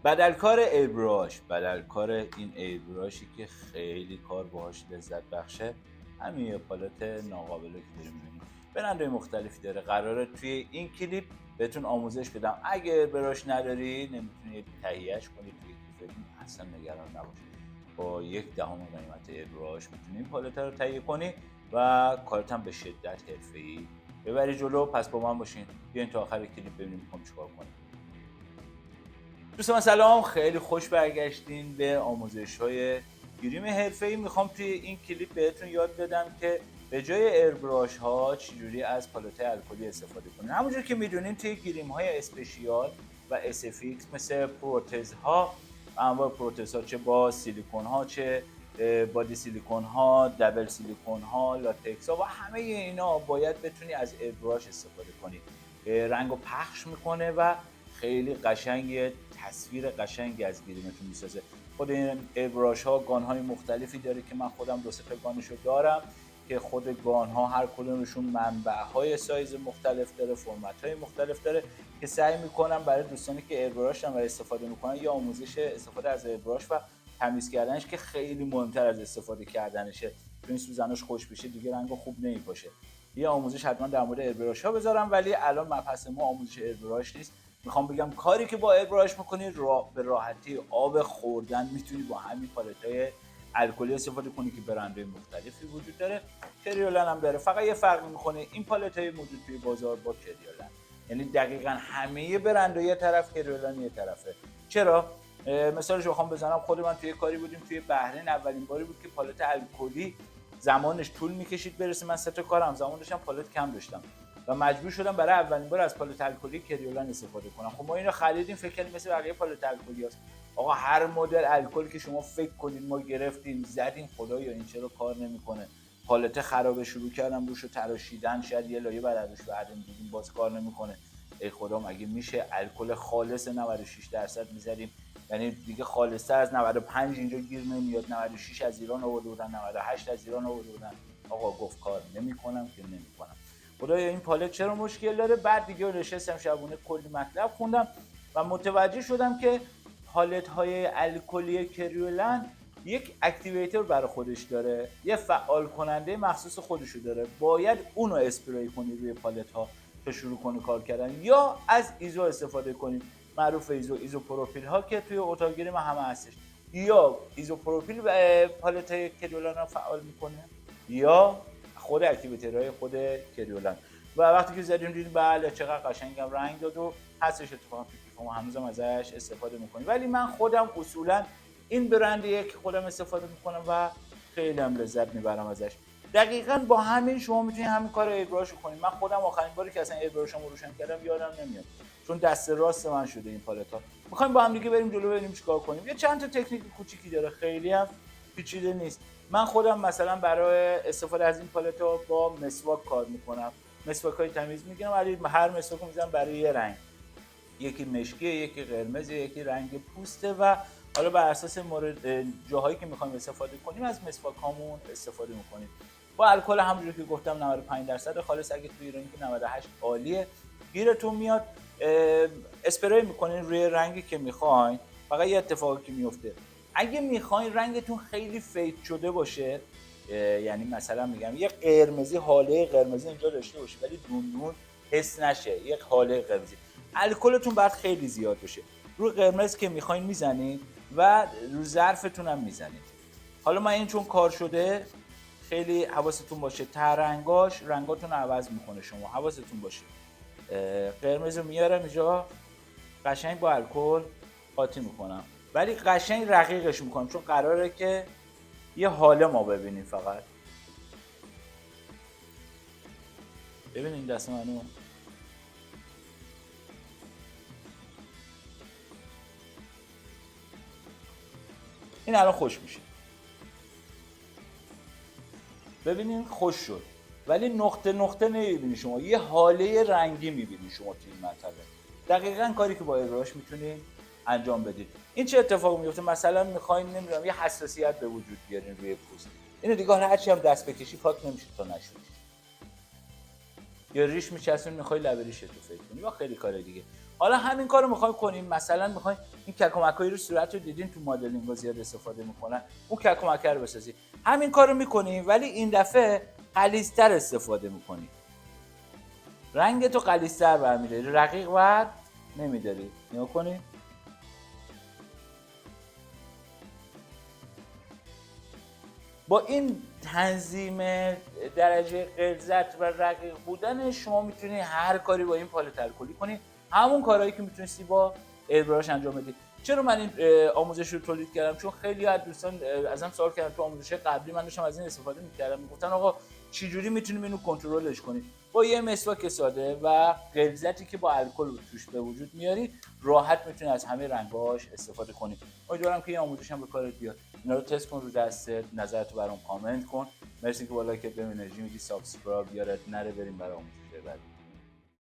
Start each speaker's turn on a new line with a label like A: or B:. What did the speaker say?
A: بدلکار ایربراش، بدلکار این ایربراشی که خیلی کار باهاش لذت بخشه، همین یه پالت ناقابله که داریم می‌بینیم. برندهای مختلفی داره. قراره توی این کلیپ بهتون آموزش بدم. اگه ایربراش نداری نمیتونید تهیهش کنید توی کیفتون، اصلا نگران نباشید. با 1/10 قیمت ایربراش میتونی این پالت رو تهیه کنی و کارت هم به شدت حرفه‌ای ببری جلو. پس با من باشین، بیاین تا آخر کلیپ ببینیم می‌خوام چیکار کنیم. دوستان سلام، خیلی خوش برگشتین به آموزش‌های گریم حرفه‌ای. میخوام توی این کلیپ بهتون یاد بدم که به جای ایربراش ها چجوری از پالت الکلی استفاده کنین. همونجور که میدونین توی گریم های اسپشیال و اسفیکس مثل پروتز ها، انواع پروتز ها، چه با سیلیکون ها، چه بادی سیلیکون ها، دبل سیلیکون ها، لاتکس ها و همه اینا باید بتونی از ایربراش استفاده کنی. رنگو پخش میکنه و خیلی قشنگه، تصویر قشنگی از گریمتون میسازه. خود این ایربراش ها گان های مختلفی داره که من خودم 2-3 تا گانشو دارم که خود گان ها هر کدومشون منبع های سایز مختلف داره، فرمت های مختلف داره که سعی میکنم برای دوستانی که ایربراش هم استفاده میکنن یا آموزش استفاده از ایربراش و تمیز کردنش که خیلی مهمتر از استفاده کردنشه. تو این سوزناش خوش بشه دیگه رنگو خوب نمیپاشه. یه آموزش حتما در مورد ایربراش ها بذارم، ولی الان مبحث ما آموزش ایربراش نیست. میخوام بگم کاری که با ایربراش میکنی به راحتی آب خوردن میتونی با همین پالت‌های الکلی استفاده کنی که برندهای مختلفی وجود داره. کریولن هم داره. فقط یه فرق میکنه این پالت‌های موجود توی بازار با کریولن، یعنی دقیقاً همه برندها یه طرف، کریولن یه طرفه. چرا؟ مثالش بخوام بزنم، خود من توی کاری بودیم توی بحرین، اولین باری بود که پالت الکلی زمانش طول میکشید برسه. من 3 تا کارم زمان داشتم، پالت کم داشتم و مجبور شدم برای اولین بار از پالت الکلی کریولن استفاده کنم. خب ما اینو خریدیم، فکر کنیم مثل بقیه پالت الکلیاست. آقا هر مدل الکلی که شما فکر کنید ما گرفتیم زدیم، خدایا این چرا کار نمیکنه. پالت خرابه، شروع کردم روشو تراشیدن، شاید یه لایه بعد ازش بعدم دیدیم باز کار نمیکنه. ای خدا مگه میشه الکل خالص 96% میذاریم؟ یعنی دیگه خالص‌تر از 95 اینجا گیر نمیاد. 96 از ایران آورده بودن، 98 از ایران آورده بودن. آقا گفت کار نمیکنم که نمیکنم. خدایا این پالت چرا مشکل داره؟ بعد دیگه نشستم شبونه کلی مطلب خوندم و متوجه شدم که پالت های الکلی کریولن یک اکتیویتور برای خودش داره، یه فعال کننده مخصوص خودشو داره. باید اونو اسپری کنی روی پالت ها تا شروع کنی کار کردن، یا از ایزو استفاده کنیم. معروف ایزوپروپیل ها که توی اتاق گریم همه هستش. یا ایزوپروپیل پالت های کریولن رو فعال میکنه، یا خود اکتیویتورهای خود کریولن. و وقتی که زدیم دیدیم بله چقدر قشنگم رنگ داد و هستش. اتفاقا تو کیفم هنوزم ازش استفاده میکنیم. ولی من خودم اصولا این برندیه که خودم استفاده میکنم و خیلی هم لذت میبرم ازش. دقیقاً با همین شما میتونید همین کار ایربراش رو کنید. من خودم آخرین باری که اصلا ایربراشم روشن کردم یادم نمیاد، چون دست راست من شده این پالت ها. میخوایم با هم دیگه بریم جلو ببینیم چیکار کنیم. یه چند تا تکنیک کوچیکی داره، خیلی هم پیچیده نیست. من خودم مثلا برای استفاده از این پالت ها با مسواک کار میکنم. مسواک های تمیز میگیرم، ولی هر مسواک رو میزنم برای یه رنگ. یکی مشکیه، یکی قرمز، یکی رنگ پوسته و حالا بر اساس جاهایی که میخوایم استفاده کنیم از مسواک هامون استفاده میکنیم. با الکل همونجوری که گفتم 95% خالص، اگه توی ایرانی که 98 عالیه. گیرتون میاد اسپری میکنین روی رنگی که میخواین. فقط یه اتفاقی که میفته، اگه میخواین رنگتون خیلی فید شده باشه، یعنی مثلا میگم یه قرمزی، حاله قرمزی اینجا داشته باشه ولی دون حس نشه، یک حاله قرمزی، الکلتون باید خیلی زیاد باشه. رو قرمز که میخواین میزنید و رو ظرفتون هم میزنید. حالا من این چون کار شده خیلی حواستون باشه، رنگاتون رو عوض میکنه، شما حواستون باشه. قرمز رو میارم اینجا قشنگ با الکل قاطی میکنم، ولی قشنگ رقیقش میکنم چون قراره که یه حاله ما ببینیم. فقط ببینید دست منو. این الان خوش میشه، ببینین خوش شد، ولی نقطه نقطه نمیبینی شما، یه حاله رنگی میبینی شما توی این مرتبه. دقیقاً کاری که با ایربراش میتونید انجام بدید. این چه اتفاقی میفته؟ مثلا میخواین نمیدونم یه حساسیت به وجود بیارین روی پوست، اینو دیگه هرچی هم دست بکشی پاک نمیشه تا نشویی. یا ریش میچسبین میخوای لب ریشتو فکر کنی یا خیلی کار دیگه. حالا همین کارو میخوایم کنیم، مثلا میخوایم این ککومکایی رو صورت رو دیدین تو مدلینگ زیاد استفاده میکنن، اون ککومک رو بسازیم. همین کارو میکنیم ولی این دفعه غلیظ‌تر استفاده میکنیم. رنگ تو غلیظ‌تر برمی‌داری، رقیق ور نمیداری. نگاه کنید. با این تنظیم درجه غلظت و رقیق بودن شما میتونید هر کاری با این پالت الکلی کنید، همون کارهایی که میتونستی با ایربراش انجام بدی. چرا من این آموزش رو تولید کردم؟ چون خیلی از دوستان ازم سوال کردن تو آموزش قبلی من داشتم از این استفاده میکردم، میگفتن آقا چجوری میتونیم اینو کنترلش کنیم؟ با یه مسواک ساده و غلظتی که با الکل توش به وجود میاری راحت میتونی از همه رنگاش استفاده کنی. امیدوارم که این آموزش هم به کارت بیاد. اینا رو تست کن رو دستت، نظرتو برام کامنت کن. مرسی که با لایکت بهم انرژی میدی. سابسکرایب یادت نره. بریم برای آموزش بعدی.